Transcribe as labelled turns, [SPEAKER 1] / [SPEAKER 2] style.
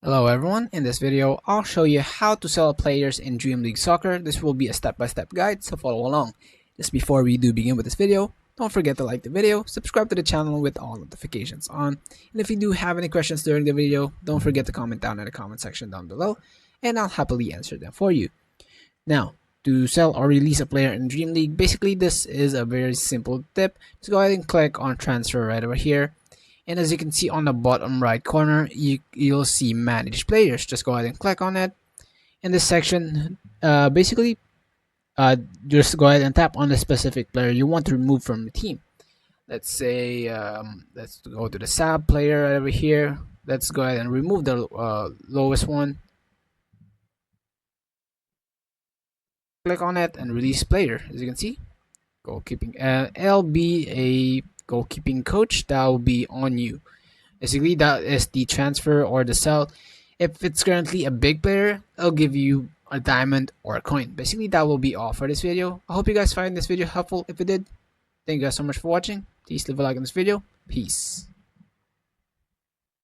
[SPEAKER 1] Hello everyone, in this video I'll show you how to sell players in Dream League Soccer. This will be a step-by-step guide, so follow along. Just before we do begin with this video, don't forget to like the video, subscribe to the channel with all notifications on, and if you do have any questions during the video, don't forget to comment down in the comment section down below, and I'll happily answer them for you. Now, to sell or release a player in Dream League, basically this is a very simple tip. Just go ahead and click on transfer right over here. And as you can see on the bottom right corner, you'll see manage players. Just go ahead and click on it. In this section, basically, just go ahead and tap on the specific player you want to remove from the team. Let's say, let's go to the sub player right over here. Let's go ahead and remove the lowest one. Click on it and release player. As you can see, goalkeeping. LB a goalkeeping coach, that will be on you. Basically, that is the transfer or the sell. If it's currently a big player, it'll give you a diamond or a coin. Basically, that will be all for this video. I hope you guys find this video helpful. If you did, thank you guys so much for watching. Please leave a like on this video. Peace.